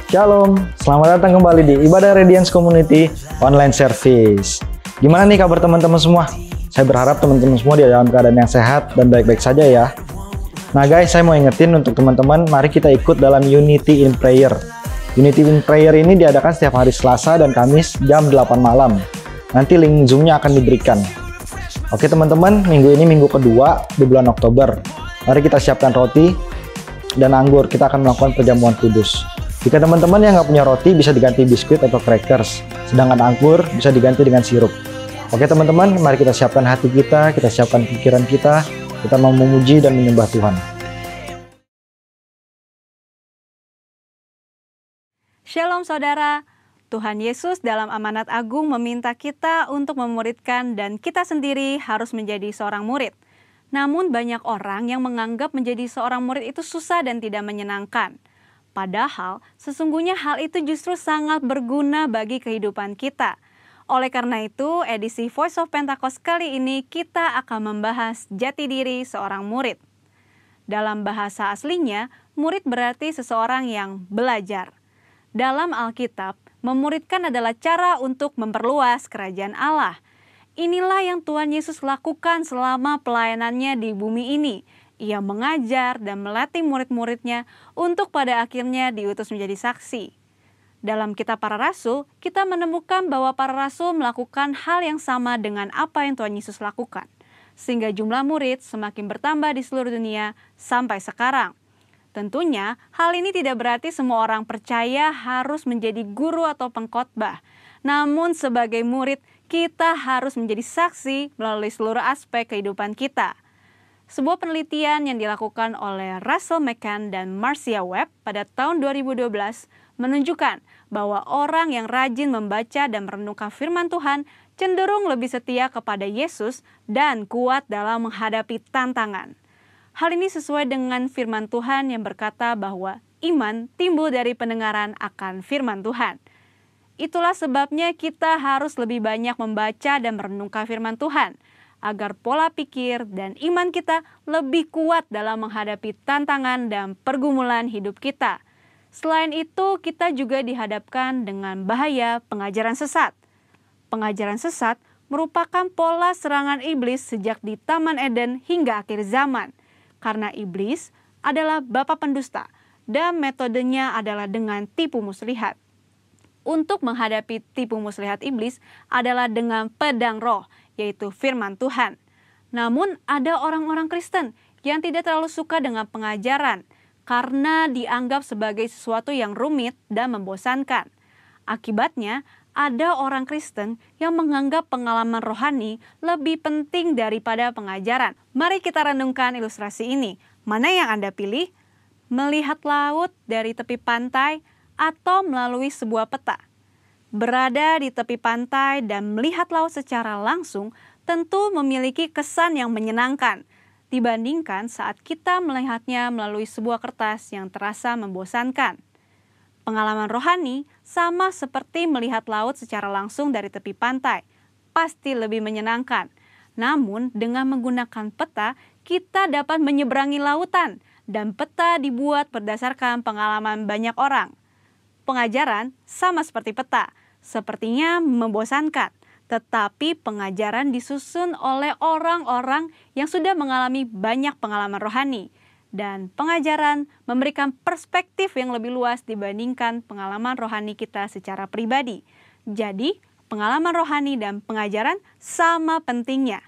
Shalom, selamat datang kembali di Ibadah Radiance Community Online Service. Gimana nih kabar teman-teman semua? Saya berharap teman-teman semua di dalam keadaan yang sehat dan baik-baik saja ya. Nah guys, saya mau ingetin untuk teman-teman, mari kita ikut dalam Unity in Prayer. Unity in Prayer ini diadakan setiap hari Selasa dan Kamis jam 8 malam. Nanti link Zoom-nya akan diberikan. Oke teman-teman, minggu ini minggu kedua di bulan Oktober. Mari kita siapkan roti dan anggur, kita akan melakukan perjamuan kudus. Jika teman-teman yang nggak punya roti, bisa diganti biskuit atau crackers. Sedangkan anggur bisa diganti dengan sirup. Oke teman-teman, mari kita siapkan hati kita siapkan pikiran kita mau memuji dan menyembah Tuhan. Shalom saudara, Tuhan Yesus dalam amanat agung meminta kita untuk memuridkan dan kita sendiri harus menjadi seorang murid. Namun banyak orang yang menganggap menjadi seorang murid itu susah dan tidak menyenangkan. Padahal, sesungguhnya hal itu justru sangat berguna bagi kehidupan kita. Oleh karena itu, edisi Voice of Pentecost kali ini kita akan membahas jati diri seorang murid. Dalam bahasa aslinya, murid berarti seseorang yang belajar. Dalam Alkitab, memuridkan adalah cara untuk memperluas kerajaan Allah. Inilah yang Tuhan Yesus lakukan selama pelayanannya di bumi ini. Ia mengajar dan melatih murid-muridnya untuk pada akhirnya diutus menjadi saksi. Dalam kitab para rasul, kita menemukan bahwa para rasul melakukan hal yang sama dengan apa yang Tuhan Yesus lakukan. Sehingga jumlah murid semakin bertambah di seluruh dunia sampai sekarang. Tentunya, hal ini tidak berarti semua orang percaya harus menjadi guru atau pengkhotbah. Namun sebagai murid, kita harus menjadi saksi melalui seluruh aspek kehidupan kita. Sebuah penelitian yang dilakukan oleh Russell McCann dan Marcia Webb pada tahun 2012 menunjukkan bahwa orang yang rajin membaca dan merenungkan firman Tuhan cenderung lebih setia kepada Yesus dan kuat dalam menghadapi tantangan. Hal ini sesuai dengan firman Tuhan yang berkata bahwa iman timbul dari pendengaran akan firman Tuhan. Itulah sebabnya kita harus lebih banyak membaca dan merenungkan firman Tuhan, agar pola pikir dan iman kita lebih kuat dalam menghadapi tantangan dan pergumulan hidup kita. Selain itu, kita juga dihadapkan dengan bahaya pengajaran sesat. Pengajaran sesat merupakan pola serangan iblis sejak di Taman Eden hingga akhir zaman. Karena iblis adalah bapa pendusta dan metodenya adalah dengan tipu muslihat. Untuk menghadapi tipu muslihat iblis adalah dengan pedang roh, yaitu firman Tuhan. Namun ada orang-orang Kristen yang tidak terlalu suka dengan pengajaran karena dianggap sebagai sesuatu yang rumit dan membosankan. Akibatnya, ada orang Kristen yang menganggap pengalaman rohani lebih penting daripada pengajaran. Mari kita renungkan ilustrasi ini. Mana yang Anda pilih? Melihat laut dari tepi pantai atau melalui sebuah peta? Berada di tepi pantai dan melihat laut secara langsung tentu memiliki kesan yang menyenangkan dibandingkan saat kita melihatnya melalui sebuah kertas yang terasa membosankan. Pengalaman rohani sama seperti melihat laut secara langsung dari tepi pantai, pasti lebih menyenangkan. Namun dengan menggunakan peta, kita dapat menyeberangi lautan dan peta dibuat berdasarkan pengalaman banyak orang. Pengajaran sama seperti peta, sepertinya membosankan, tetapi pengajaran disusun oleh orang-orang yang sudah mengalami banyak pengalaman rohani, dan pengajaran memberikan perspektif yang lebih luas dibandingkan pengalaman rohani kita secara pribadi. Jadi, pengalaman rohani dan pengajaran sama pentingnya.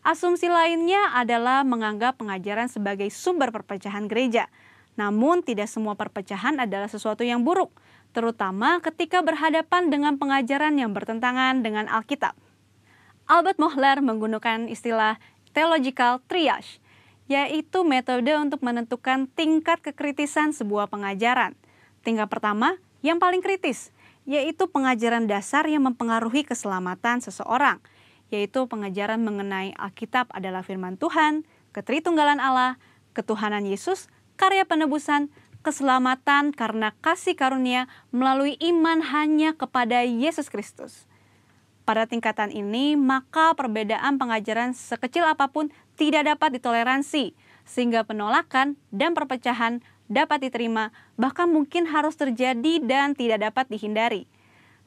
Asumsi lainnya adalah menganggap pengajaran sebagai sumber perpecahan gereja. Namun tidak semua perpecahan adalah sesuatu yang buruk, terutama ketika berhadapan dengan pengajaran yang bertentangan dengan Alkitab. Albert Mohler menggunakan istilah theological triage, yaitu metode untuk menentukan tingkat kekritisan sebuah pengajaran. Tingkat pertama, yang paling kritis, yaitu pengajaran dasar yang mempengaruhi keselamatan seseorang, yaitu pengajaran mengenai Alkitab adalah firman Tuhan, ketritunggalan Allah, ketuhanan Yesus, karya penebusan, keselamatan karena kasih karunia melalui iman hanya kepada Yesus Kristus. Pada tingkatan ini, maka perbedaan pengajaran sekecil apapun tidak dapat ditoleransi, sehingga penolakan dan perpecahan dapat diterima, bahkan mungkin harus terjadi dan tidak dapat dihindari.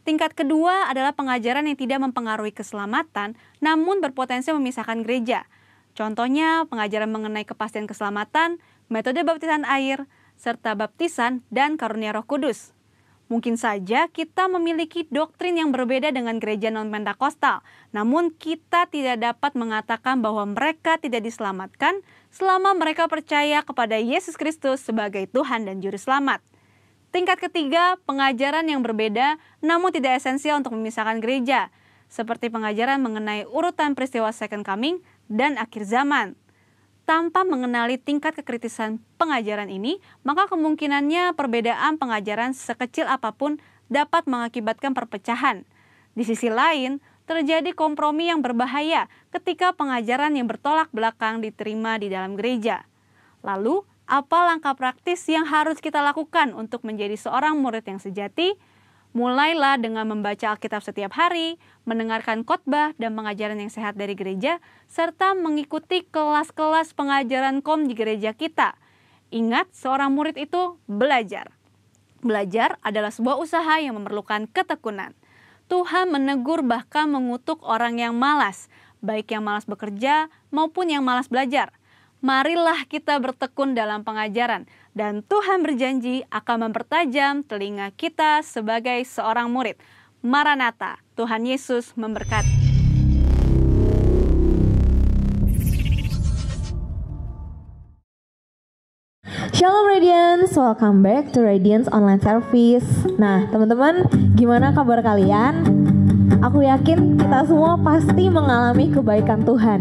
Tingkat kedua adalah pengajaran yang tidak mempengaruhi keselamatan, namun berpotensi memisahkan gereja. Contohnya, pengajaran mengenai kepastian keselamatan, metode baptisan air, serta baptisan dan karunia Roh Kudus. Mungkin saja kita memiliki doktrin yang berbeda dengan gereja non-Pentakosta, namun kita tidak dapat mengatakan bahwa mereka tidak diselamatkan selama mereka percaya kepada Yesus Kristus sebagai Tuhan dan Juru Selamat. Tingkat ketiga, pengajaran yang berbeda namun tidak esensial untuk memisahkan gereja, seperti pengajaran mengenai urutan peristiwa Second Coming dan akhir zaman. Tanpa mengenali tingkat kekritisan pengajaran ini, maka kemungkinannya perbedaan pengajaran sekecil apapun dapat mengakibatkan perpecahan. Di sisi lain, terjadi kompromi yang berbahaya ketika pengajaran yang bertolak belakang diterima di dalam gereja. Lalu, apa langkah praktis yang harus kita lakukan untuk menjadi seorang murid yang sejati? Mulailah dengan membaca Alkitab setiap hari, mendengarkan khotbah dan pengajaran yang sehat dari gereja, serta mengikuti kelas-kelas pengajaran KOM di gereja kita. Ingat, seorang murid itu belajar. Belajar adalah sebuah usaha yang memerlukan ketekunan. Tuhan menegur bahkan mengutuk orang yang malas, baik yang malas bekerja maupun yang malas belajar. Marilah kita bertekun dalam pengajaran, dan Tuhan berjanji akan mempertajam telinga kita sebagai seorang murid. Maranatha, Tuhan Yesus memberkati. Shalom Radiance, welcome back to Radiance Online Service. Nah teman-teman, gimana kabar kalian? Aku yakin kita semua pasti mengalami kebaikan Tuhan.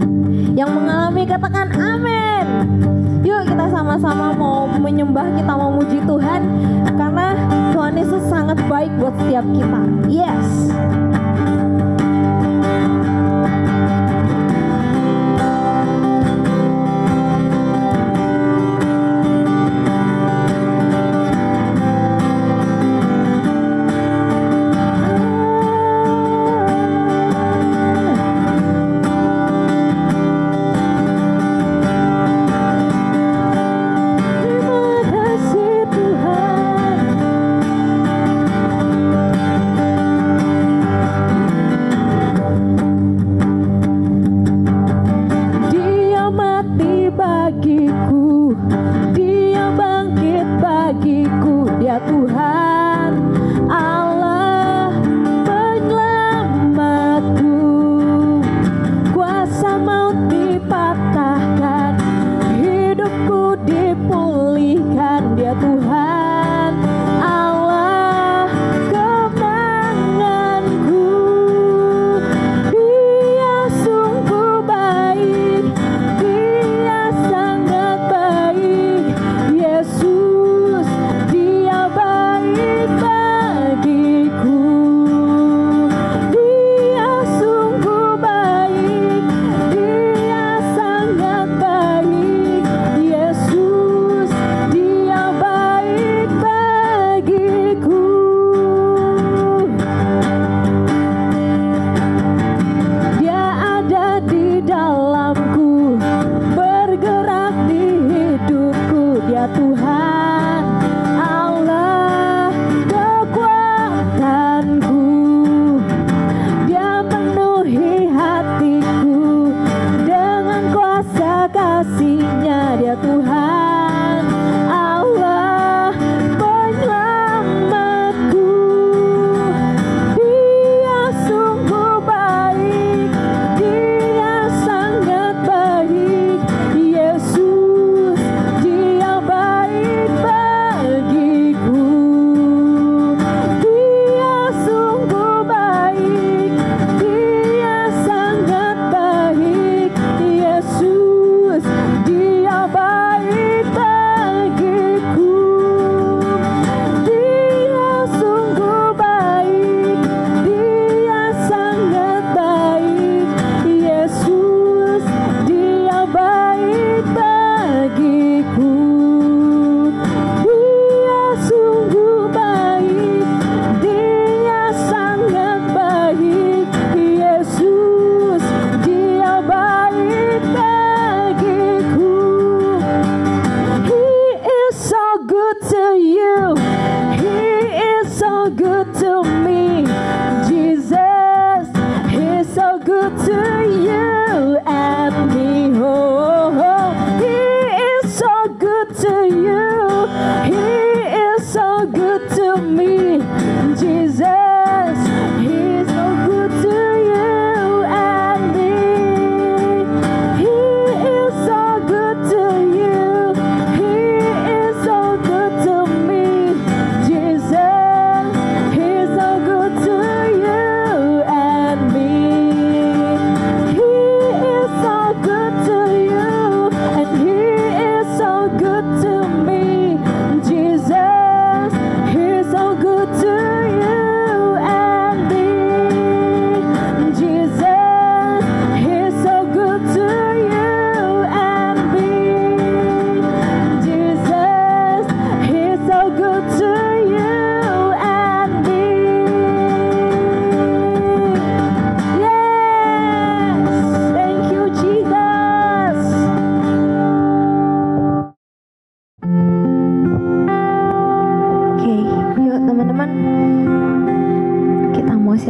Yang mengalami katakan amin. Yuk kita sama-sama mau menyembah, kita mau memuji Tuhan, karena Tuhan Yesus sangat baik buat setiap kita. Yes.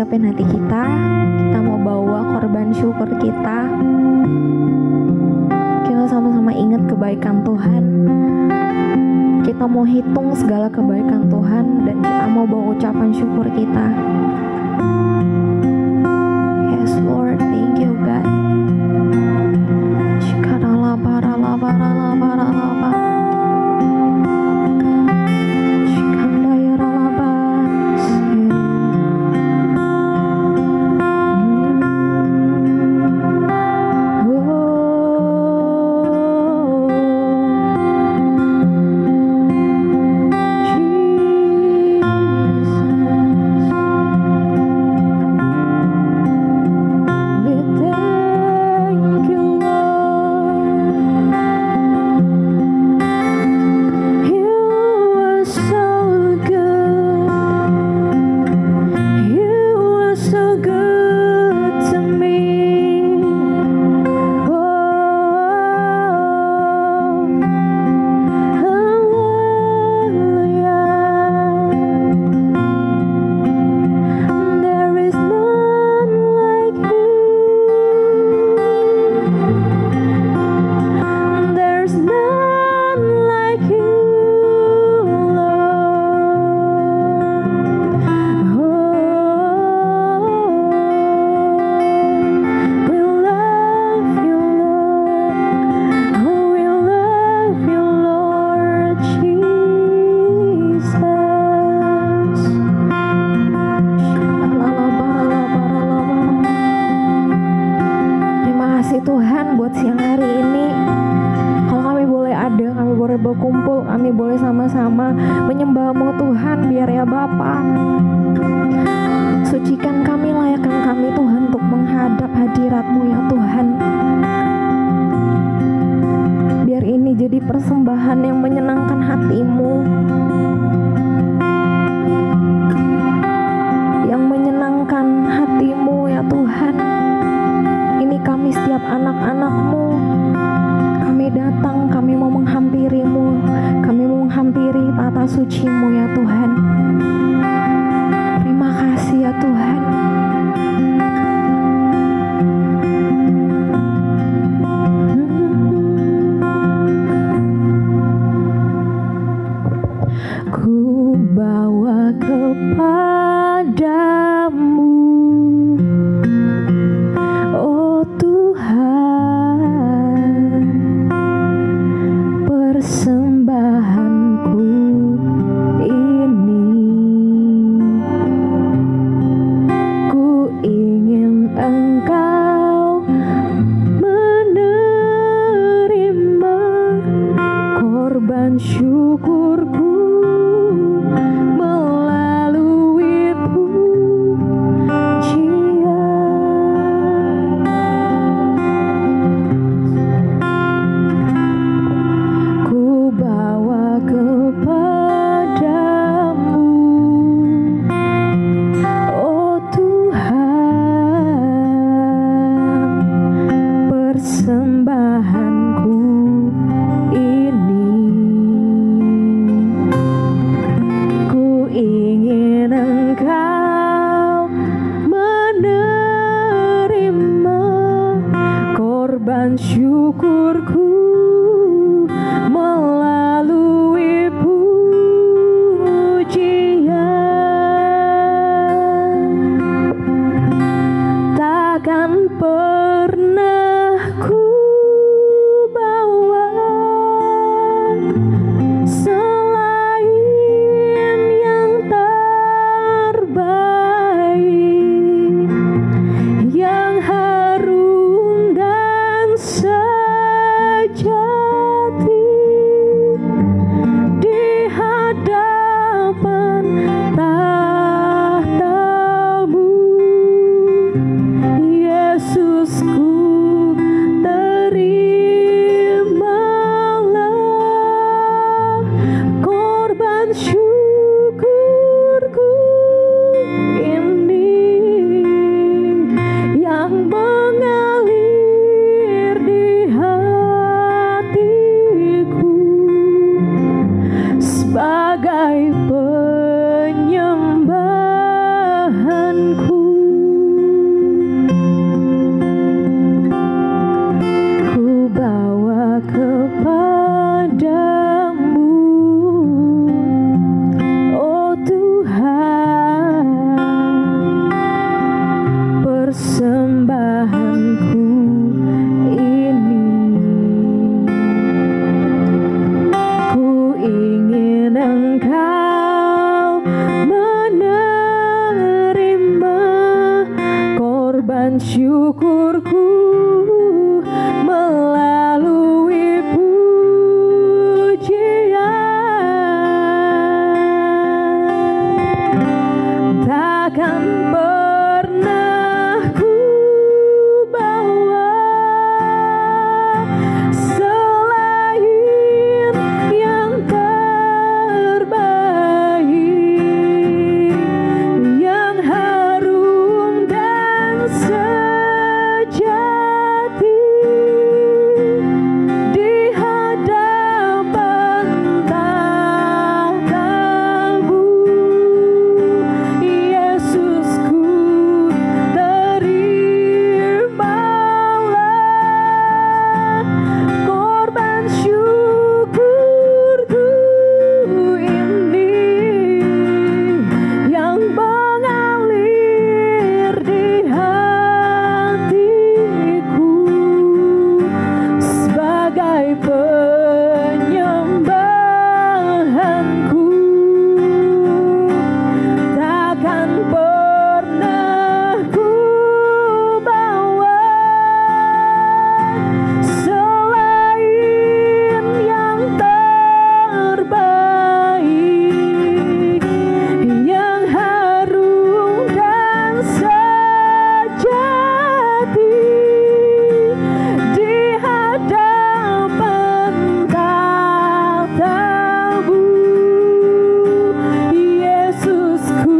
siapin hati kita mau bawa korban syukur kita. Kita sama-sama ingat kebaikan Tuhan. Kita mau hitung segala kebaikan Tuhan dan kita mau bawa ucapan syukur kita. Yes Lord, thank you God. Saja penyembahanku, takkan pernah ku bawa selain yang terbaik, yang harum dan sejati di hadapan tatamu. Yesusku,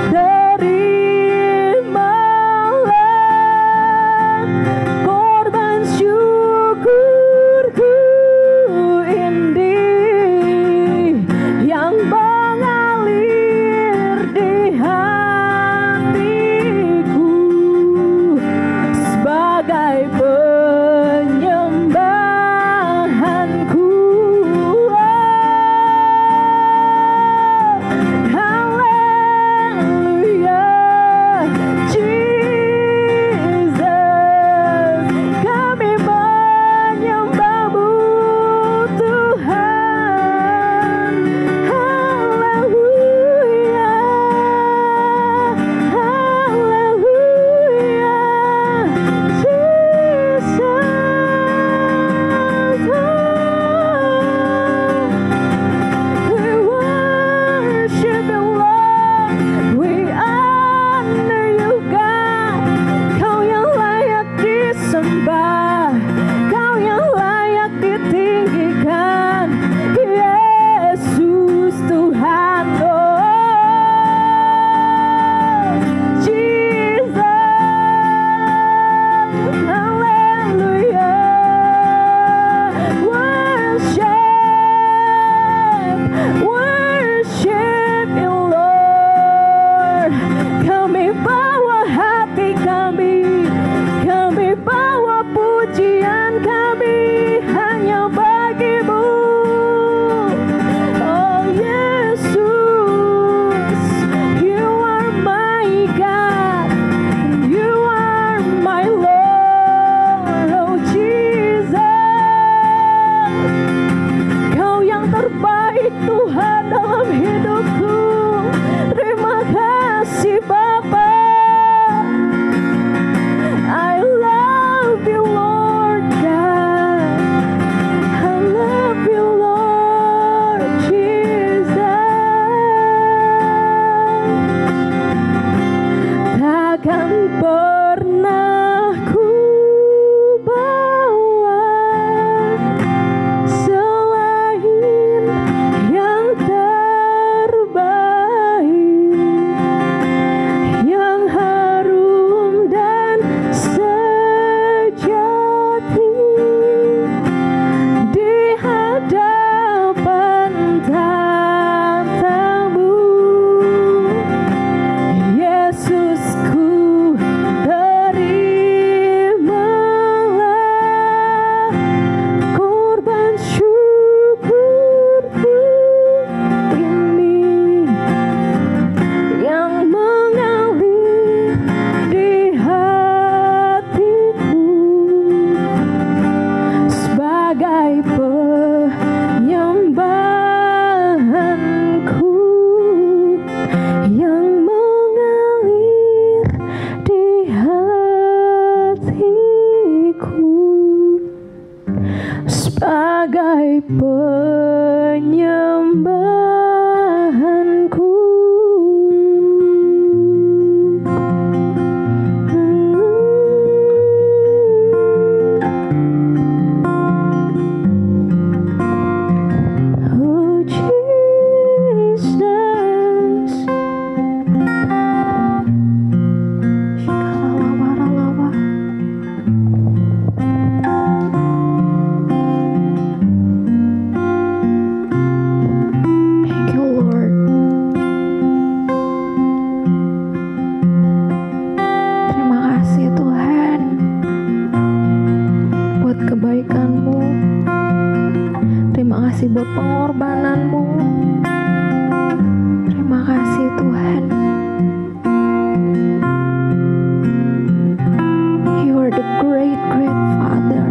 terimalah korban syukurku ini yang mengalir di hatiku sebagai penyembahanku. Haleluya, Jesus, kami menyembahmu Tuhan. Haleluya, haleluya, Jesus. We worship you, Lord. We honor you, God. Kau yang layak disembah, Kau yang layak ditinggikan, Yesus Tuhan. Oh, Jesus. Haleluya. Worship you, Lord. Kami bawa hati kami bawa pujian kami hanya bagimu. Oh Yesus, you are my God, you are my Lord. Oh Jesus, Kau yang terbaik Tuhan dalam hidupku. Terima kasih Bapa. I love you Lord God, I love you Lord Jesus. Takkan pernah ku bawa selain yang terbaik, yang harum dan sejati di hadapan tatamu. Yesusku, terimalah korban syukurku ini yang mengalir di hatiku sebagai penyembahanku, yang mengalir di hatiku sebagai penyembahanku. Oh Jesus, Shikalawaralawa. Thank you Lord. Terima kasih Tuhan buat kebaikan-Mu. Terima kasih buat pengorbanan-Mu. Terima kasih Tuhan. You are the great, great Father.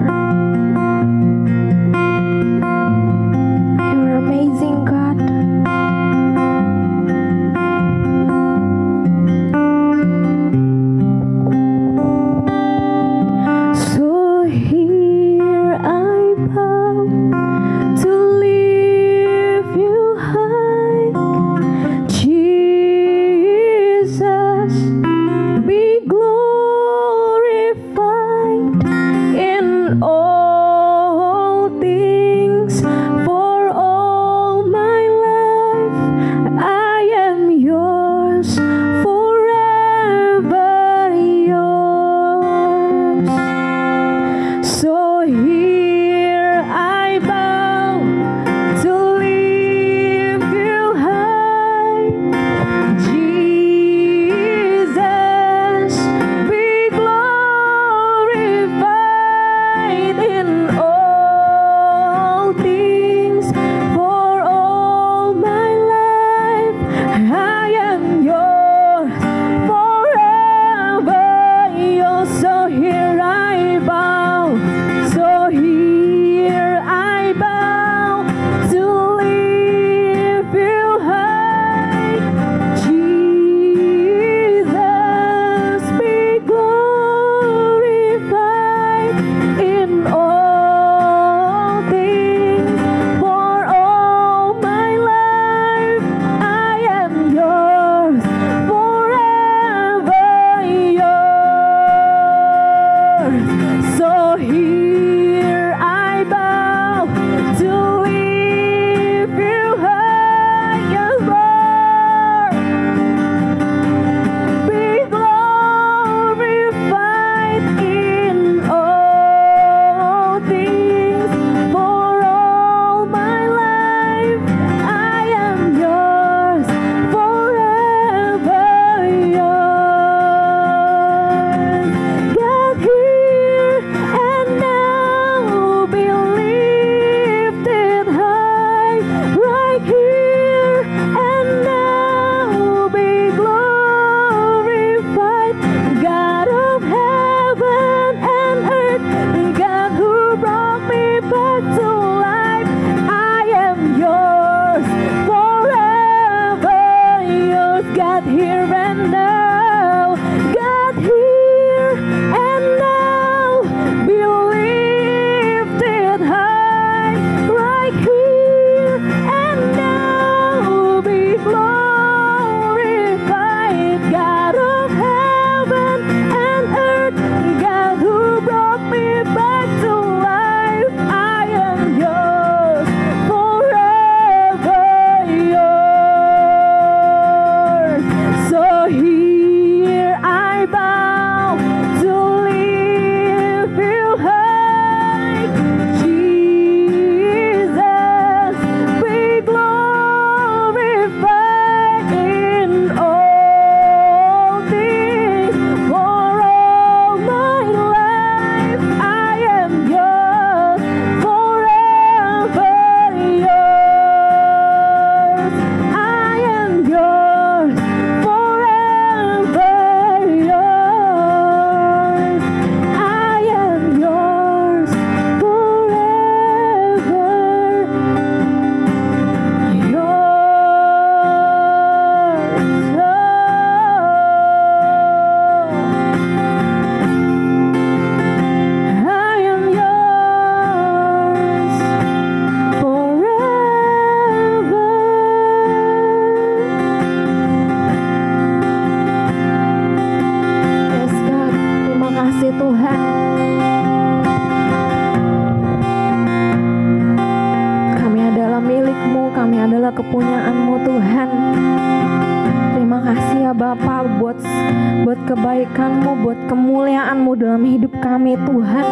kebaikan-Mu, buat kemuliaan-Mu dalam hidup kami Tuhan.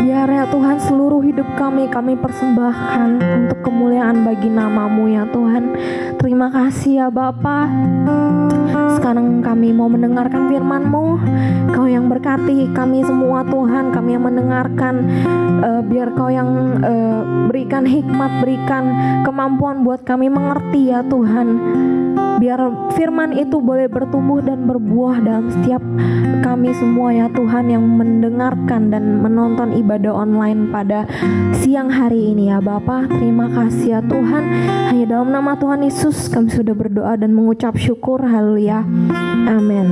Biar ya Tuhan seluruh hidup kami persembahkan untuk kemuliaan bagi nama-Mu ya Tuhan. Terima kasih ya Bapa. Sekarang kami mau mendengarkan firman-Mu. Kau yang berkati kami semua Tuhan, kami yang mendengarkan. Biar Kau yang berikan hikmat, berikan kemampuan buat kami mengerti ya Tuhan. Biar firman itu boleh bertumbuh dan berbuah dalam setiap kami semua ya Tuhan yang mendengarkan dan menonton ibadah online pada siang hari ini ya Bapa. Terima kasih ya Tuhan. Hanya dalam nama Tuhan Yesus kami sudah berdoa dan mengucap syukur. Haleluya. Amin.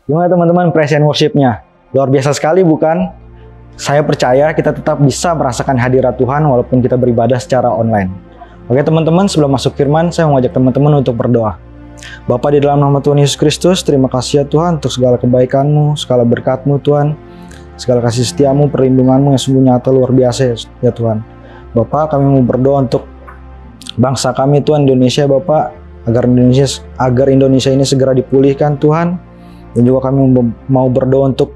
Gimana teman-teman present worship-nya? Luar biasa sekali bukan? Saya percaya kita tetap bisa merasakan hadirat Tuhan walaupun kita beribadah secara online. Oke teman-teman, sebelum masuk firman, saya mengajak teman-teman untuk berdoa. Bapa di dalam nama Tuhan Yesus Kristus, terima kasih ya Tuhan untuk segala kebaikan-Mu, segala berkat-Mu Tuhan, segala kasih setia-Mu, perlindungan-Mu yang sungguh nyata luar biasa ya Tuhan. Bapa, kami mau berdoa untuk bangsa kami Tuhan Indonesia Bapa, agar Indonesia ini segera dipulihkan Tuhan. Dan juga kami mau berdoa untuk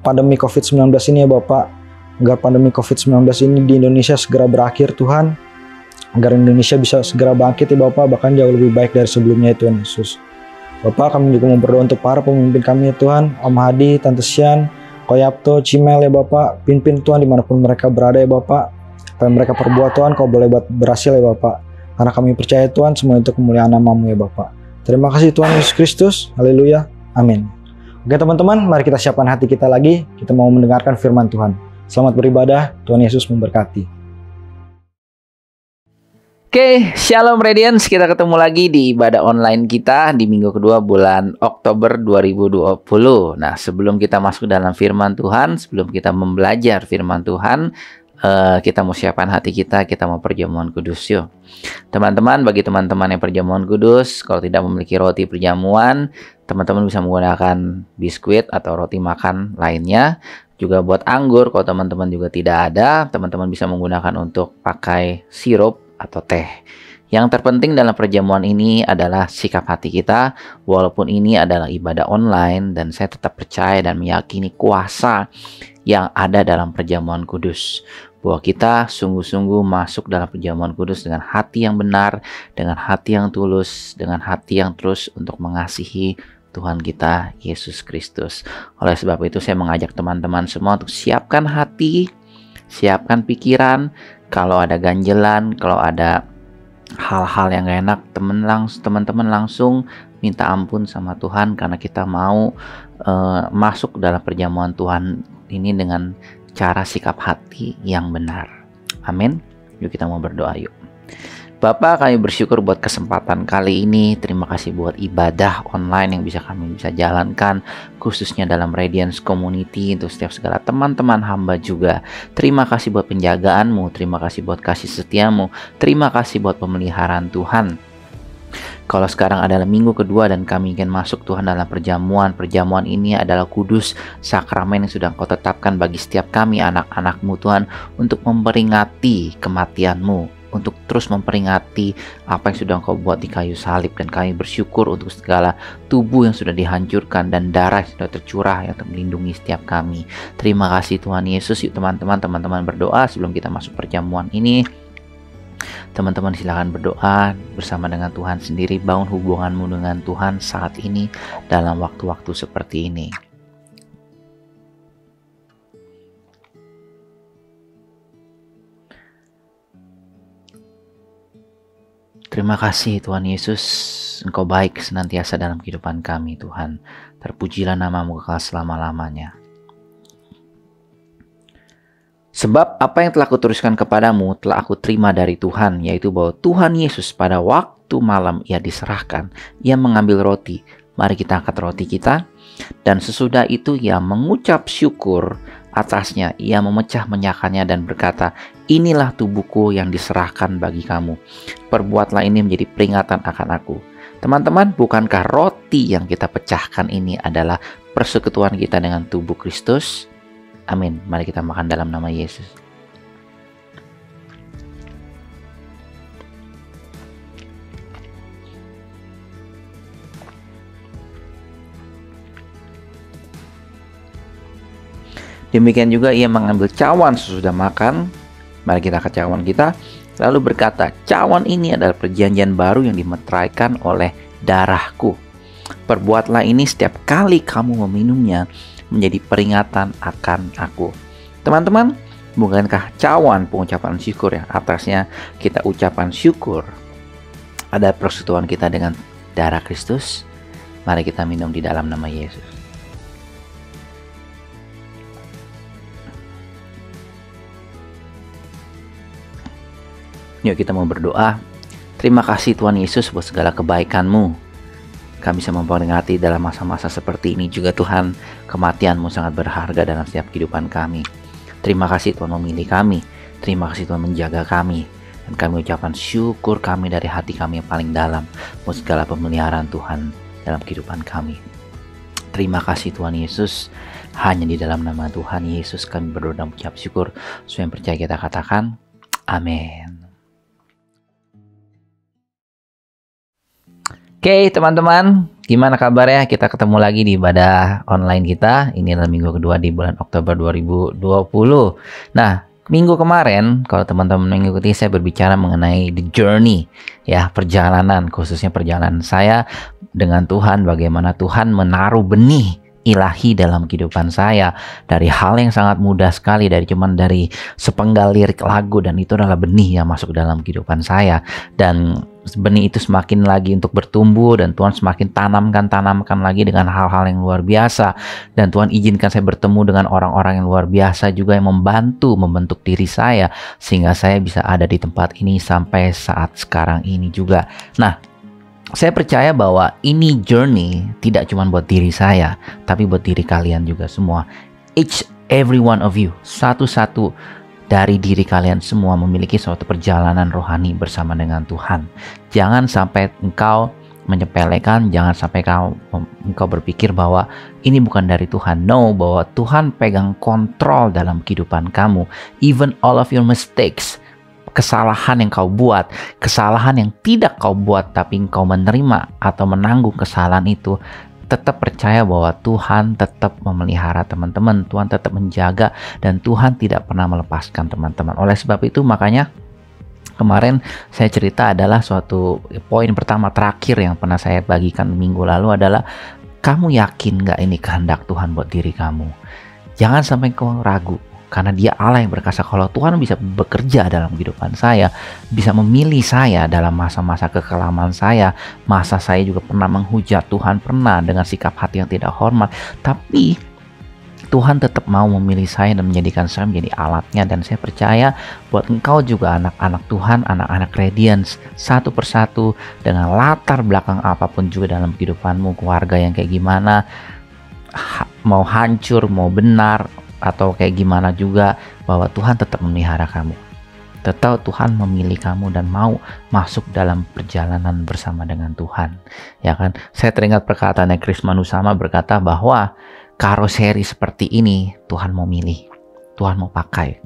pandemi COVID-19 ini ya Bapak, agar pandemi COVID-19 ini di Indonesia segera berakhir Tuhan, agar Indonesia bisa segera bangkit ya Bapak, bahkan jauh lebih baik dari sebelumnya ya Tuhan Yesus. Bapak, kami juga mau berdoa untuk para pemimpin kami ya Tuhan, Om Hadi, Tante Sian, Koyapto, Cimel ya Bapak, pimpin Tuhan dimanapun mereka berada ya Bapak, apa yang mereka perbuat Tuhan Kau boleh buat berhasil ya Bapak, karena kami percaya Tuhan semua itu kemuliaan nama-Mu ya Bapak. Terima kasih Tuhan Yesus Kristus, haleluya, amin. Oke teman-teman, mari kita siapkan hati kita lagi. Kita mau mendengarkan firman Tuhan. Selamat beribadah, Tuhan Yesus memberkati. Oke, Shalom Radiance. Kita ketemu lagi di ibadah online kita di minggu kedua bulan Oktober 2020. Nah, sebelum kita masuk dalam firman Tuhan, sebelum kita membelajar firman Tuhan, kita mau siapkan hati kita mau perjamuan kudus yuk. Teman-teman, bagi teman-teman yang perjamuan kudus, kalau tidak memiliki roti perjamuan, teman-teman bisa menggunakan biskuit atau roti makan lainnya. Juga buat anggur, kalau teman-teman juga tidak ada, teman-teman bisa menggunakan untuk pakai sirup atau teh. Yang terpenting dalam perjamuan ini adalah sikap hati kita, walaupun ini adalah ibadah online, dan saya tetap percaya dan meyakini kuasa yang ada dalam perjamuan kudus. Bahwa kita sungguh-sungguh masuk dalam perjamuan kudus dengan hati yang benar, dengan hati yang tulus, dengan hati yang terus untuk mengasihi Tuhan kita Yesus Kristus. Oleh sebab itu saya mengajak teman-teman semua untuk siapkan hati, siapkan pikiran. Kalau ada ganjelan, kalau ada hal-hal yang gak enak, teman-teman langsung minta ampun sama Tuhan, karena kita mau masuk dalam perjamuan Tuhan ini dengan cara sikap hati yang benar. Amin. Yuk kita mau berdoa yuk. Bapa, kami bersyukur buat kesempatan kali ini. Terima kasih buat ibadah online yang kami bisa jalankan, khususnya dalam Radiance Community, untuk setiap segala teman-teman hamba juga. Terima kasih buat penjagaan-Mu, terima kasih buat kasih setia-Mu, terima kasih buat pemeliharaan Tuhan. Kalau sekarang adalah minggu kedua dan kami ingin masuk Tuhan dalam perjamuan ini adalah kudus, sakramen yang sudah Engkau tetapkan bagi setiap kami anak-anak-Mu Tuhan, untuk memperingati kematian-Mu, untuk terus memperingati apa yang sudah Engkau buat di kayu salib. Dan kami bersyukur untuk segala tubuh yang sudah dihancurkan dan darah yang sudah tercurah yang melindungi setiap kami. Terima kasih Tuhan Yesus. Yuk teman-teman berdoa sebelum kita masuk perjamuan ini. Teman-teman silakan berdoa bersama dengan Tuhan sendiri. Bangun hubunganmu dengan Tuhan saat ini dalam waktu-waktu seperti ini. Terima kasih Tuhan Yesus, Engkau baik senantiasa dalam kehidupan kami Tuhan. Terpujilah nama-Mu kekal selama-lamanya. Sebab apa yang telah kutuliskan kepadamu telah aku terima dari Tuhan, yaitu bahwa Tuhan Yesus pada waktu malam Ia diserahkan, Ia mengambil roti. Mari kita angkat roti kita, dan sesudah itu Ia mengucap syukur atasnya. Ia memecah-menyahkannya dan berkata, inilah tubuhku yang diserahkan bagi kamu. Perbuatlah ini menjadi peringatan akan aku. Teman-teman, bukankah roti yang kita pecahkan ini adalah persekutuan kita dengan tubuh Kristus? Amin. Mari kita makan dalam nama Yesus. Demikian juga ia mengambil cawan sesudah makan. Mari kita ke cawan kita. Lalu berkata, cawan ini adalah perjanjian baru yang dimeteraikan oleh darahku. Perbuatlah ini setiap kali kamu meminumnya menjadi peringatan akan aku. Teman-teman, bukankah cawan pengucapan syukur ya? Atasnya kita ucapan syukur. Ada persekutuan kita dengan darah Kristus. Mari kita minum di dalam nama Yesus. Yuk kita mau berdoa. Terima kasih Tuhan Yesus buat segala kebaikan-Mu. Kami bisa memperingati dalam masa-masa seperti ini juga Tuhan, kematian-Mu sangat berharga dalam setiap kehidupan kami. Terima kasih Tuhan memilih kami. Terima kasih Tuhan menjaga kami. Dan kami ucapkan syukur kami dari hati kami yang paling dalam buat segala pemeliharaan Tuhan dalam kehidupan kami. Terima kasih Tuhan Yesus. Hanya di dalam nama Tuhan Yesus kami berdoa dan mengucap syukur. Semua yang percaya kita katakan, amin. Oke teman-teman, gimana kabarnya? Kita ketemu lagi di ibadah online kita. Ini adalah minggu kedua di bulan Oktober 2020. Nah, minggu kemarin, kalau teman-teman mengikuti, saya berbicara mengenai the journey, ya, perjalanan, khususnya perjalanan saya dengan Tuhan, bagaimana Tuhan menaruh benih ilahi dalam kehidupan saya, dari hal yang sangat mudah sekali, dari sepenggal lirik lagu, dan itu adalah benih yang masuk dalam kehidupan saya, dan benih itu semakin lagi untuk bertumbuh, dan Tuhan semakin tanamkan lagi dengan hal-hal yang luar biasa, dan Tuhan izinkan saya bertemu dengan orang-orang yang luar biasa juga yang membantu membentuk diri saya sehingga saya bisa ada di tempat ini sampai saat sekarang ini juga. Nah, saya percaya bahwa ini journey tidak cuma buat diri saya, tapi buat diri kalian juga semua. Every one of you, satu-satu dari diri kalian semua memiliki suatu perjalanan rohani bersama dengan Tuhan. Jangan sampai engkau menyepelekan, jangan sampai engkau berpikir bahwa ini bukan dari Tuhan. No, bahwa Tuhan pegang kontrol dalam kehidupan kamu. Even all of your mistakes, kesalahan yang kau buat, kesalahan yang tidak kau buat tapi engkau menerima atau menanggung kesalahan itu, tetap percaya bahwa Tuhan tetap memelihara teman-teman, Tuhan tetap menjaga, dan Tuhan tidak pernah melepaskan teman-teman. Oleh sebab itu makanya kemarin saya cerita adalah suatu poin pertama terakhir yang pernah saya bagikan minggu lalu adalah, kamu yakin gak ini kehendak Tuhan buat diri kamu? Jangan sampai kau ragu. Karena Dia Allah yang berkasa. Kalau Tuhan bisa bekerja dalam kehidupan saya, bisa memilih saya dalam masa-masa kekelaman saya, masa saya juga pernah menghujat Tuhan, pernah dengan sikap hati yang tidak hormat, tapi Tuhan tetap mau memilih saya dan menjadikan saya menjadi alatnya. Dan saya percaya buat engkau juga anak-anak Tuhan, anak-anak Radiance, satu persatu dengan latar belakang apapun juga dalam kehidupanmu, keluarga yang kayak gimana, mau hancur, mau benar, atau kayak gimana juga, bahwa Tuhan tetap memelihara kamu. Tetap Tuhan memilih kamu dan mau masuk dalam perjalanan bersama dengan Tuhan. Ya kan? Saya teringat perkataannya Chris Manusama berkata bahwa karoseri seperti ini Tuhan mau milih, Tuhan mau pakai.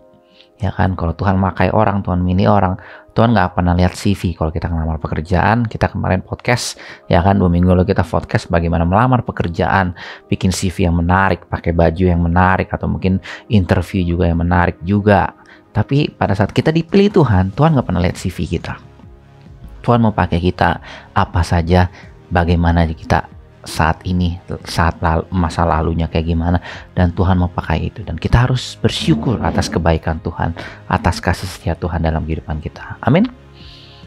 Ya kan? Kalau Tuhan pakai orang, Tuhan milih orang, Tuhan nggak pernah lihat CV. Kalau kita ngelamar pekerjaan, kita kemarin podcast, ya kan, 2 minggu lalu kita podcast bagaimana melamar pekerjaan, bikin CV yang menarik, pakai baju yang menarik, atau mungkin interview juga yang menarik juga. Tapi pada saat kita dipilih Tuhan nggak pernah lihat CV kita. Tuhan mau pakai kita apa saja, bagaimana kita saat ini, masa lalunya kayak gimana, dan Tuhan mau pakai itu, dan kita harus bersyukur atas kebaikan Tuhan, atas kasih setia Tuhan dalam kehidupan kita. Amin.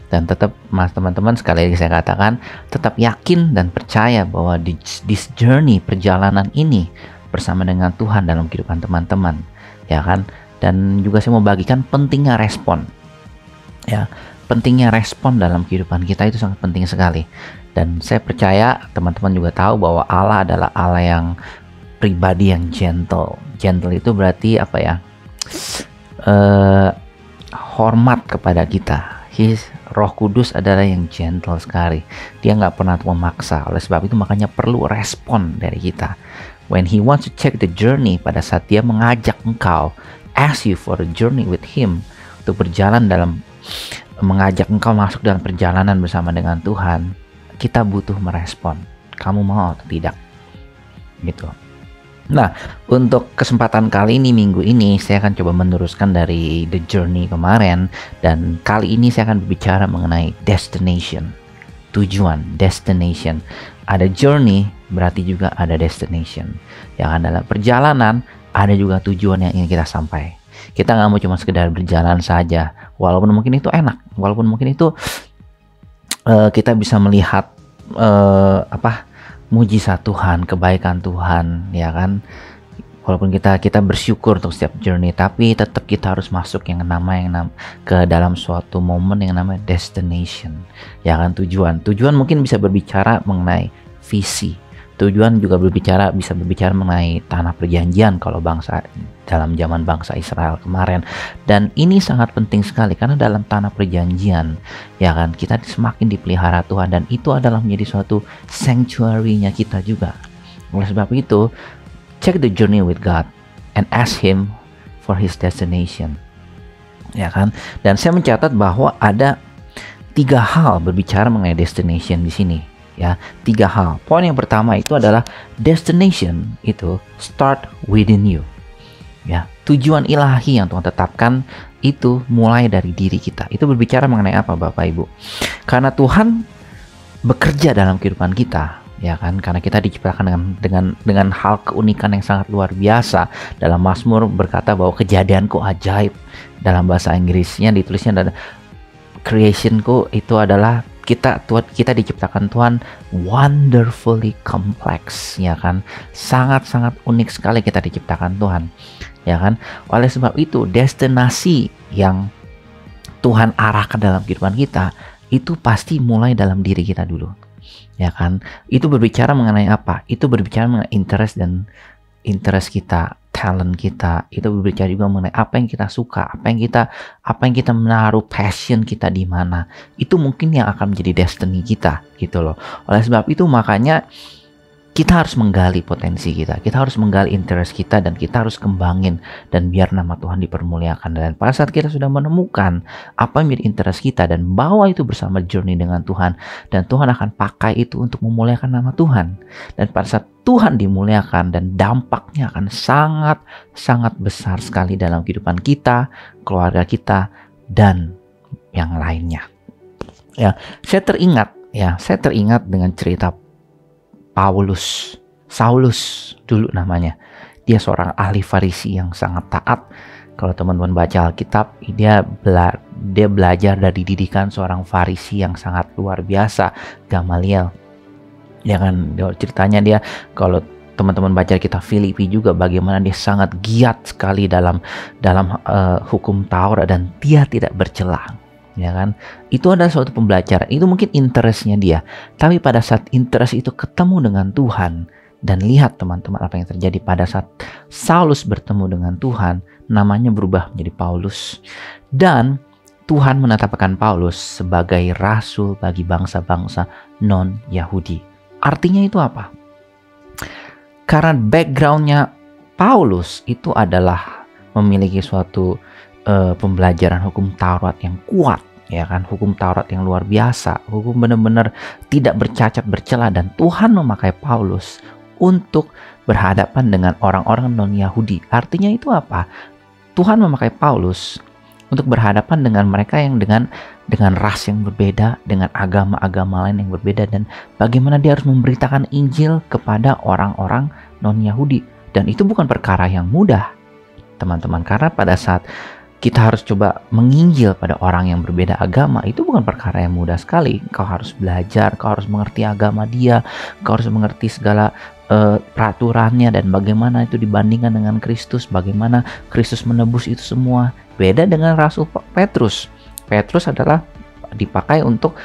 Dan tetap, teman-teman, sekali lagi saya katakan, tetap yakin dan percaya bahwa this journey, perjalanan ini bersama dengan Tuhan dalam kehidupan teman-teman, ya kan. Dan juga saya mau bagikan pentingnya respon, ya, pentingnya respon dalam kehidupan kita itu sangat penting sekali. Dan saya percaya teman-teman juga tahu bahwa Allah adalah Allah yang pribadi yang gentle. Gentle itu berarti apa ya? Hormat kepada kita. Roh Kudus adalah yang gentle sekali. Dia nggak pernah memaksa. Oleh sebab itu makanya perlu respon dari kita. When He wants to check the journey, pada saat Dia mengajak engkau, ask you for a journey with Him, untuk berjalan dalam, mengajak engkau masuk dalam perjalanan bersama dengan Tuhan, kita butuh merespon. Kamu mau atau tidak? Gitu. Nah, untuk kesempatan kali ini, minggu ini, saya akan coba meneruskan dari The Journey kemarin. Dan kali ini saya akan berbicara mengenai destination. Tujuan, destination. Ada journey, berarti juga ada destination. Yang dalam perjalanan, ada juga tujuan yang ingin kita sampai. Kita nggak mau cuma sekedar berjalan saja. Walaupun mungkin itu enak. Walaupun mungkin itu kita bisa melihat mujizat Tuhan, kebaikan Tuhan, ya kan. Walaupun kita bersyukur untuk setiap journey, tapi tetap kita harus masuk yang ke dalam suatu momen yang namanya destination, ya kan. Tujuan mungkin bisa berbicara mengenai visi. Tujuan juga bisa berbicara mengenai tanah perjanjian kalau dalam zaman bangsa Israel kemarin. Dan ini sangat penting sekali karena dalam tanah perjanjian, ya kan, kita semakin dipelihara Tuhan, dan itu adalah menjadi suatu sanctuary-nya kita juga. Oleh sebab itu, check the journey with God and ask Him for His destination, ya kan. Dan saya mencatat bahwa ada 3 hal berbicara mengenai destination di sini. Ya, 3 hal. Poin yang pertama itu adalah destination itu start within you. Ya, tujuan ilahi yang Tuhan tetapkan itu mulai dari diri kita. Itu berbicara mengenai apa, Bapak Ibu? Karena Tuhan bekerja dalam kehidupan kita, ya kan? Karena kita diciptakan dengan hal keunikan yang sangat luar biasa. Dalam Mazmur berkata bahwa kejadianku ajaib. Dalam bahasa Inggrisnya ditulisnya adalah creationku itu adalah kita diciptakan Tuhan wonderfully complex, ya kan. Sangat-sangat unik sekali kita diciptakan Tuhan, ya kan. Oleh sebab itu destinasi yang Tuhan arahkan dalam kehidupan kita itu pasti mulai dalam diri kita dulu, ya kan. Itu berbicara mengenai apa? Itu berbicara mengenai interest kita, talent kita. Itu berbicara juga mengenai apa yang kita suka, apa yang kita menaruh passion kita di mana. Itu mungkin yang akan menjadi destiny kita, gitu loh. Oleh sebab itu makanya kita harus menggali potensi kita harus menggali interest kita, dan kita harus kembangin, dan biar nama Tuhan dipermuliakan. Dan pada saat kita sudah menemukan apa yang menjadi interest kita dan bawa itu bersama journey dengan Tuhan, dan Tuhan akan pakai itu untuk memuliakan nama Tuhan. Dan pada saat Tuhan dimuliakan, dan dampaknya akan sangat besar sekali dalam kehidupan kita, keluarga kita, dan yang lainnya. Ya, saya teringat dengan cerita Saulus dulu namanya. Dia seorang ahli Farisi yang sangat taat. Kalau teman-teman baca Alkitab, dia belajar dari didikan seorang Farisi yang sangat luar biasa, Gamaliel. Ya kan, ceritanya dia, kalau teman-teman baca kitab Filipi juga, bagaimana dia sangat giat sekali dalam hukum Taurat, dan dia tidak bercela. Ya kan, itu adalah suatu pembelajaran. Itu mungkin interestnya dia, tapi pada saat interest itu ketemu dengan Tuhan, dan lihat teman-teman apa yang terjadi pada saat Saulus bertemu dengan Tuhan, namanya berubah menjadi Paulus, dan Tuhan menetapkan Paulus sebagai rasul bagi bangsa-bangsa non-Yahudi. Artinya itu apa? Karena backgroundnya Paulus itu adalah memiliki suatu pembelajaran hukum Taurat yang kuat, ya kan, hukum Taurat yang luar biasa, hukum benar-benar tidak bercacat bercela, dan Tuhan memakai Paulus untuk berhadapan dengan orang-orang non-Yahudi. Artinya itu apa? Tuhan memakai Paulus untuk berhadapan dengan mereka yang dengan ras yang berbeda, dengan agama-agama lain yang berbeda, dan bagaimana dia harus memberitakan Injil kepada orang-orang non-Yahudi. Dan itu bukan perkara yang mudah, teman-teman, karena pada saat kita harus coba menginjil pada orang yang berbeda agama, itu bukan perkara yang mudah sekali. Kau harus belajar, kau harus mengerti agama dia, kau harus mengerti segala peraturannya, dan bagaimana itu dibandingkan dengan Kristus, bagaimana Kristus menebus itu semua. Beda dengan Rasul Petrus. Petrus adalah dipakai untuk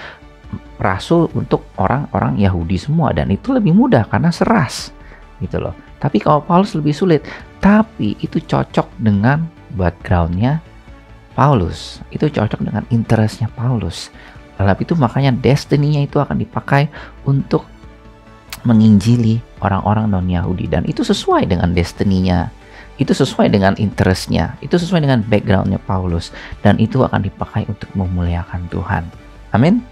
rasul untuk orang-orang Yahudi semua, dan itu lebih mudah karena seras, gitu loh. Tapi kalau Paulus lebih sulit, tapi itu cocok dengan backgroundnya Paulus, itu cocok dengan interestnya Paulus. Dalam itu makanya destiny-nya itu akan dipakai untuk menginjili orang-orang non-Yahudi, dan itu sesuai dengan destiny-nya, itu sesuai dengan interestnya, itu sesuai dengan backgroundnya Paulus, dan itu akan dipakai untuk memuliakan Tuhan. Amin.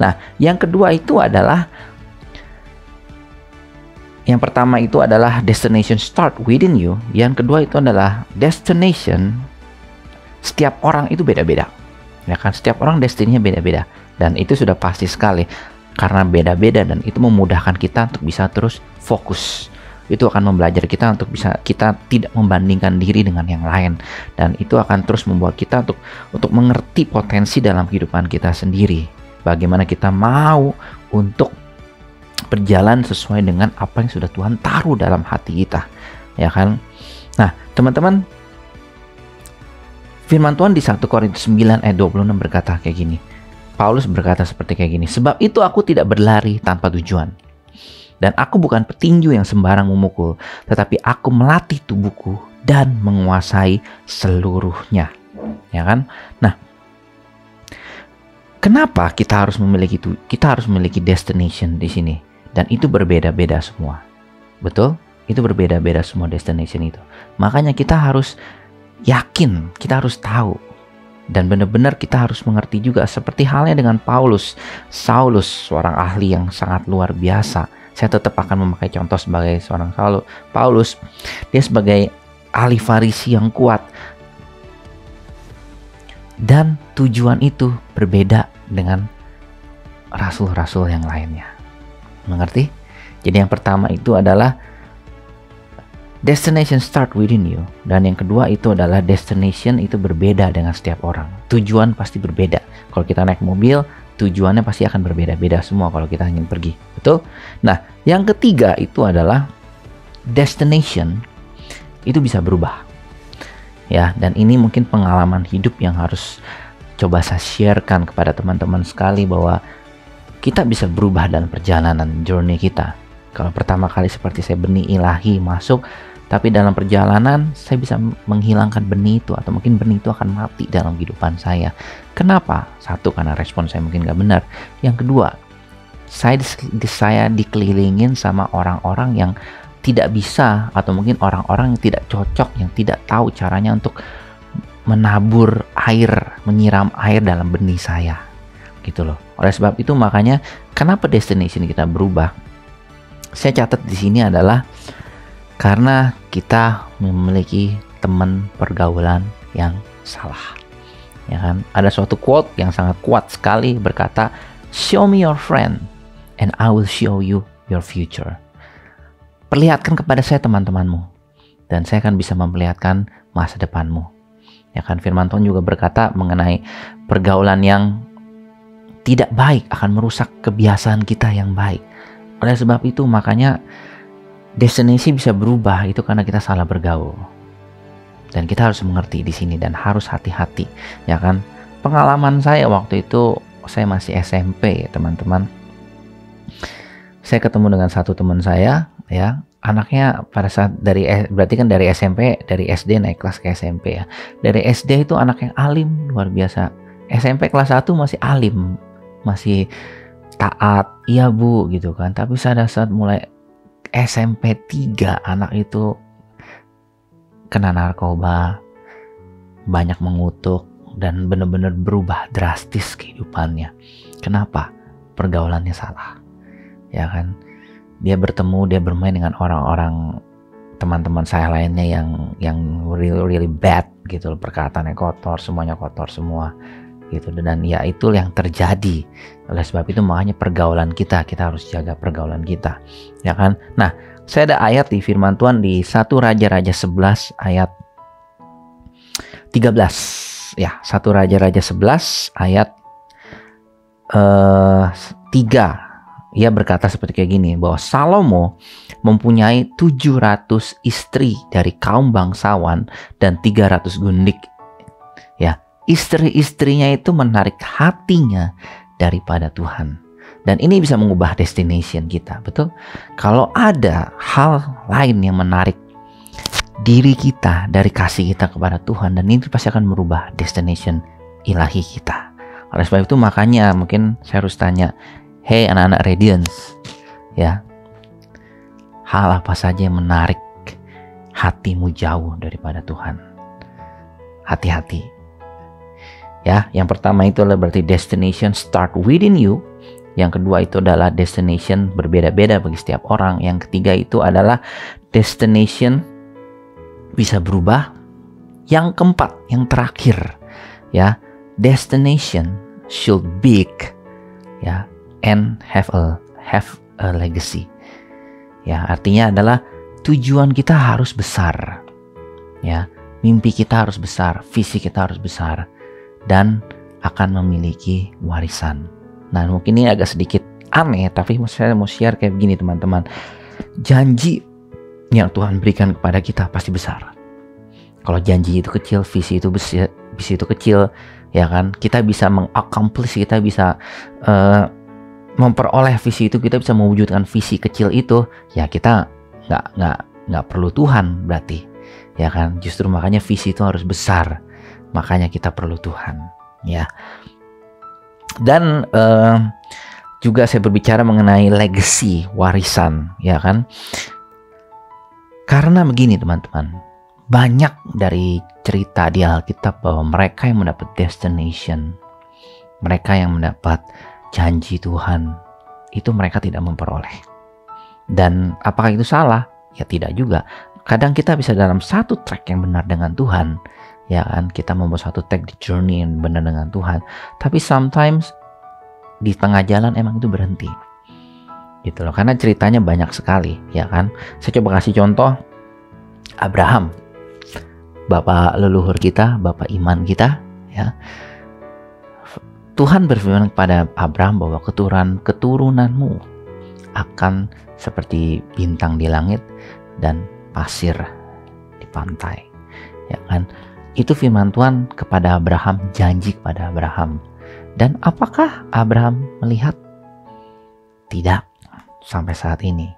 Nah, yang kedua itu adalah Yang pertama itu adalah destination start within you. Yang kedua itu adalah destination. Setiap orang itu beda-beda. Ya kan, setiap orang destininya beda-beda. Dan itu sudah pasti sekali. Karena beda-beda dan itu memudahkan kita untuk bisa terus fokus. Itu akan membelajar kita untuk bisa kita tidak membandingkan diri dengan yang lain. Dan itu akan terus membuat kita untuk mengerti potensi dalam kehidupan kita sendiri. Bagaimana kita mau untuk berjalan sesuai dengan apa yang sudah Tuhan taruh dalam hati kita. Ya kan? Nah, teman-teman, firman Tuhan di 1 Korintus 9 ayat 26 berkata kayak gini. Paulus berkata seperti kayak gini, sebab itu aku tidak berlari tanpa tujuan. Dan aku bukan petinju yang sembarang memukul, tetapi aku melatih tubuhku dan menguasai seluruhnya. Ya kan? Nah, kenapa kita harus memiliki itu? Kita harus memiliki destination di sini. Dan itu berbeda-beda semua. Betul? Itu berbeda-beda semua destination itu. Makanya kita harus yakin, kita harus tahu. Dan benar-benar kita harus mengerti juga seperti halnya dengan Paulus. Saulus, seorang ahli yang sangat luar biasa. Saya tetap akan memakai contoh sebagai seorang Paulus. Dia sebagai ahli Farisi yang kuat. Dan tujuan itu berbeda dengan rasul-rasul yang lainnya. Mengerti? Jadi yang pertama itu adalah destination start within you. Dan yang kedua itu adalah destination itu berbeda dengan setiap orang. Tujuan pasti berbeda. Kalau kita naik mobil, tujuannya pasti akan berbeda-beda semua kalau kita ingin pergi. Betul? Nah, yang ketiga itu adalah destination itu bisa berubah. Ya, dan ini mungkin pengalaman hidup yang harus coba saya sharekan kepada teman-teman sekali bahwa kita bisa berubah dalam perjalanan journey kita. Kalau pertama kali seperti saya benih ilahi masuk, tapi dalam perjalanan saya bisa menghilangkan benih itu, atau mungkin benih itu akan mati dalam kehidupan saya. Kenapa? Satu, karena respon saya mungkin gak benar. Yang kedua, saya dikelilingin sama orang-orang yang tidak bisa, atau mungkin orang-orang yang tidak cocok, yang tidak tahu caranya untuk menabur air, menyiram air dalam benih saya. Gitu loh. Oleh sebab itu makanya kenapa destination kita berubah? Saya catat di sini adalah karena kita memiliki teman pergaulan yang salah. Ya kan? Ada suatu quote yang sangat kuat sekali berkata, "Show me your friend and I will show you your future." Perlihatkan kepada saya teman-temanmu dan saya akan bisa memperlihatkan masa depanmu. Ya kan, firman Tuhan juga berkata mengenai pergaulan yang tidak baik akan merusak kebiasaan kita yang baik. Oleh sebab itu makanya destinasi bisa berubah itu karena kita salah bergaul. Dan kita harus mengerti di sini dan harus hati-hati, ya kan? Pengalaman saya waktu itu, saya masih SMP, ya, teman-teman. Saya ketemu dengan satu teman saya, ya. Anaknya pada saat berarti kan dari SMP, dari SD naik kelas ke SMP ya. Dari SD itu anak yang alim luar biasa. SMP kelas 1 masih alim, masih taat, iya bu gitu kan. Tapi pada saat mulai SMP 3 anak itu kena narkoba, banyak mengutuk dan benar-benar berubah drastis kehidupannya. Kenapa? Pergaulannya salah. Ya kan? Dia bermain dengan orang-orang teman-teman saya lainnya yang really bad gitu, perkataannya kotor, semuanya kotor semua gitu. Dan ya itu yang terjadi. Oleh sebab itu makanya pergaulan kita harus jaga pergaulan kita, ya kan? Nah, saya ada ayat di firman Tuhan di 1 Raja-Raja 11 ayat 13. Ya, 1 Raja-Raja 11 ayat 3. Ia berkata seperti kayak gini, bahwa Salomo mempunyai 700 istri dari kaum bangsawan dan 300 gundik. Ya, istri-istrinya itu menarik hatinya daripada Tuhan. Dan ini bisa mengubah destination kita, betul? Kalau ada hal lain yang menarik diri kita dari kasih kita kepada Tuhan, dan ini pasti akan merubah destination ilahi kita. Oleh sebab itu makanya mungkin saya harus tanya, hey anak-anak Radiance, ya, hal apa saja yang menarik hatimu jauh daripada Tuhan? Hati-hati. Ya, yang pertama itu adalah berarti destination start within you. Yang kedua itu adalah destination berbeda-beda bagi setiap orang. Yang ketiga itu adalah destination bisa berubah. Yang keempat, yang terakhir, ya, destination should big, ya, and have a legacy. Ya, artinya adalah tujuan kita harus besar. Ya, mimpi kita harus besar, visi kita harus besar, dan akan memiliki warisan. Nah, mungkin ini agak sedikit aneh, tapi saya mau share kayak begini teman-teman. Janji yang Tuhan berikan kepada kita pasti besar. Kalau janji itu kecil, visi itu kecil, ya kan? Kita bisa mengaccomplish, kita bisa memperoleh visi itu, kita bisa mewujudkan visi kecil itu, ya kita nggak perlu Tuhan berarti, ya kan? Justru makanya visi itu harus besar, makanya kita perlu Tuhan, ya. Dan juga saya berbicara mengenai legacy, warisan, ya kan? Karena begini teman-teman. Banyak dari cerita di Alkitab bahwa mereka yang mendapat destination, mereka yang mendapat janji Tuhan, itu mereka tidak memperoleh. Dan apakah itu salah? Ya tidak juga. Kadang kita bisa dalam satu track yang benar dengan Tuhan, ya kan, kita membuat satu track di journey yang benar dengan Tuhan, tapi sometimes di tengah jalan emang itu berhenti, gitu loh. Karena ceritanya banyak sekali, ya kan. Saya coba kasih contoh Abraham, bapak leluhur kita, bapak iman kita, ya. Tuhan berfirman kepada Abraham bahwa keturunanmu akan seperti bintang di langit dan pasir di pantai, ya kan. Itu firman Tuhan kepada Abraham, janji kepada Abraham. Dan apakah Abraham melihat? Tidak, sampai saat ini,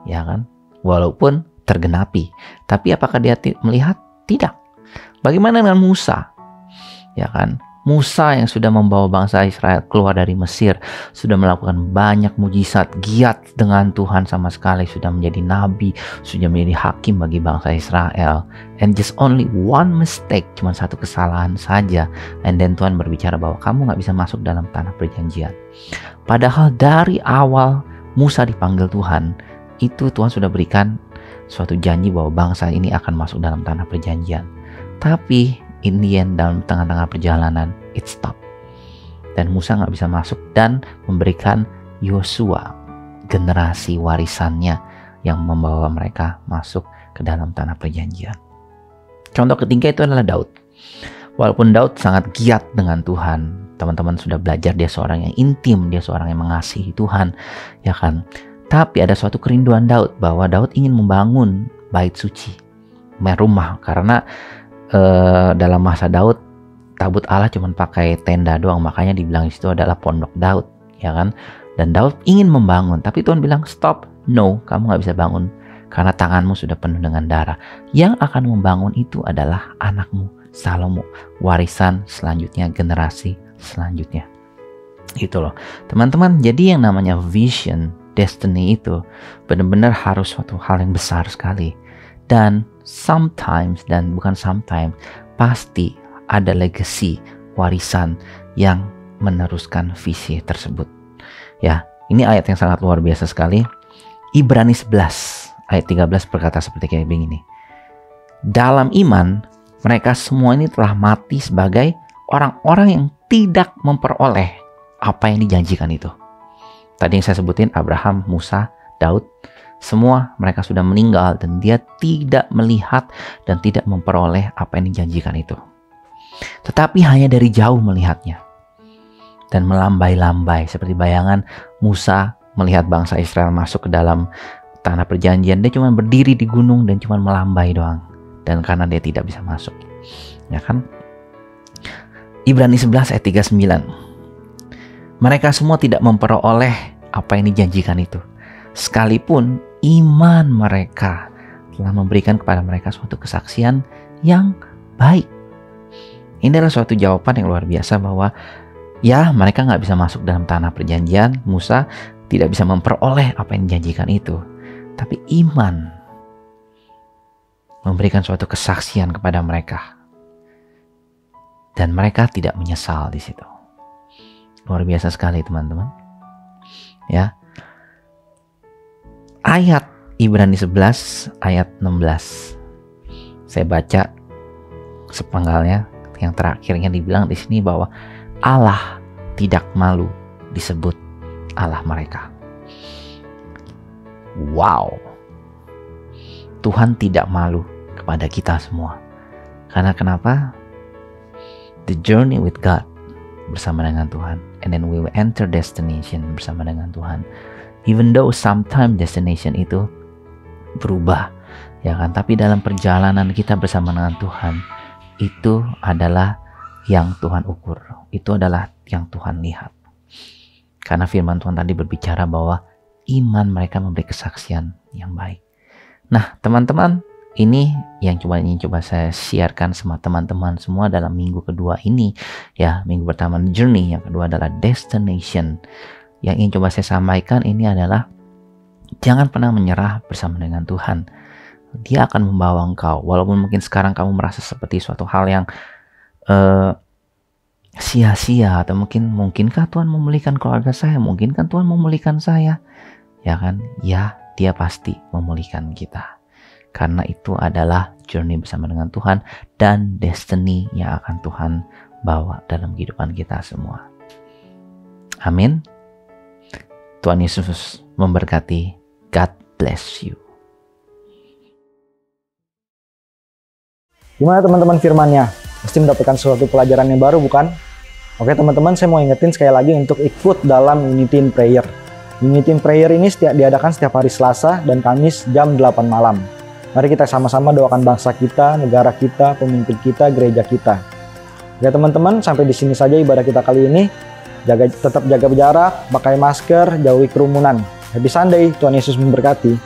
ya kan. Walaupun tergenapi, tapi apakah dia melihat? Tidak. Bagaimana dengan Musa? Ya kan? Musa yang sudah membawa bangsa Israel keluar dari Mesir, sudah melakukan banyak mujizat, giat dengan Tuhan sama sekali, sudah menjadi nabi, sudah menjadi hakim bagi bangsa Israel. And just only one mistake, cuma satu kesalahan saja. And then Tuhan berbicara bahwa kamu gak bisa masuk dalam tanah perjanjian. Padahal dari awal Musa dipanggil Tuhan, itu Tuhan sudah berikan suatu janji bahwa bangsa ini akan masuk dalam tanah perjanjian. Tapi in the end, dalam tengah-tengah perjalanan it stop, dan Musa gak bisa masuk dan memberikan Yosua, generasi warisannya, yang membawa mereka masuk ke dalam tanah perjanjian. Contoh ketiga itu adalah Daud. Walaupun Daud sangat giat dengan Tuhan, teman-teman sudah belajar dia seorang yang intim, dia seorang yang mengasihi Tuhan, ya kan. Tapi ada suatu kerinduan Daud bahwa Daud ingin membangun bait suci, rumah, karena dalam masa Daud tabut Allah cuma pakai tenda doang, makanya dibilang itu adalah pondok Daud, ya kan. Dan Daud ingin membangun, tapi Tuhan bilang stop, no, kamu gak bisa bangun karena tanganmu sudah penuh dengan darah. Yang akan membangun itu adalah anakmu Salomo, warisan selanjutnya, generasi selanjutnya. Gitu loh teman-teman. Jadi yang namanya vision, destiny itu benar-benar harus suatu hal yang besar sekali. Dan sometimes, dan bukan sometimes, pasti ada legacy, warisan yang meneruskan visi tersebut. Ya, ini ayat yang sangat luar biasa sekali. Ibrani 11 ayat 13 berkata seperti kayak begini. Dalam iman, mereka semua ini telah mati sebagai orang-orang yang tidak memperoleh apa yang dijanjikan itu. Tadi yang saya sebutin, Abraham, Musa, Daud, semua mereka sudah meninggal dan dia tidak melihat dan tidak memperoleh apa yang dijanjikan itu. Tetapi hanya dari jauh melihatnya dan melambai-lambai, seperti bayangan Musa melihat bangsa Israel masuk ke dalam tanah perjanjian. Dia cuma berdiri di gunung dan cuma melambai doang, dan karena dia tidak bisa masuk, ya kan. Ibrani 11 ayat 39. Mereka semua tidak memperoleh apa yang dijanjikan itu, sekalipun iman mereka telah memberikan kepada mereka suatu kesaksian yang baik. Ini adalah suatu jawaban yang luar biasa bahwa ya, mereka gak bisa masuk dalam tanah perjanjian, Musa tidak bisa memperoleh apa yang dijanjikan itu, tapi iman memberikan suatu kesaksian kepada mereka, dan mereka tidak menyesal di situ. Luar biasa sekali teman-teman. ya. Ayat Ibrani 11 ayat 16. Saya baca sepenggalnya, yang terakhirnya dibilang di sini bahwa Allah tidak malu disebut Allah mereka. Wow. Tuhan tidak malu kepada kita semua. Karena kenapa? The journey with God, bersama dengan Tuhan, and then we will enter destination bersama dengan Tuhan. Even though sometimes destination itu berubah, ya kan? Tapi dalam perjalanan kita bersama dengan Tuhan, itu adalah yang Tuhan ukur. Itu adalah yang Tuhan lihat. Karena firman Tuhan tadi berbicara bahwa iman mereka memberi kesaksian yang baik. Nah, teman-teman, ini yang coba saya siarkan sama teman-teman semua dalam minggu kedua ini, ya. Minggu pertama journey, yang kedua adalah destination. Yang ingin coba saya sampaikan ini adalah jangan pernah menyerah bersama dengan Tuhan. Dia akan membawa engkau, walaupun mungkin sekarang kamu merasa seperti suatu hal yang sia-sia, atau mungkinkah Tuhan memulihkan keluarga saya, mungkinkah Tuhan memulihkan saya, ya kan? Ya, Dia pasti memulihkan kita. Karena itu adalah journey bersama dengan Tuhan dan destiny yang akan Tuhan bawa dalam kehidupan kita semua. Amin. Tuhan Yesus memberkati. God bless you. Gimana teman-teman firmannya? Pasti mendapatkan suatu pelajaran yang baru, bukan? Oke teman-teman, saya mau ingetin sekali lagi untuk ikut dalam Unity in Prayer. Unity in Prayer ini diadakan setiap hari Selasa dan Kamis jam 8 malam. Mari kita sama-sama doakan bangsa kita, negara kita, pemimpin kita, gereja kita. Oke teman-teman, sampai di sini saja ibadah kita kali ini. Tetap jaga jarak, pakai masker, jauhi kerumunan. Happy Sunday, Tuhan Yesus memberkati.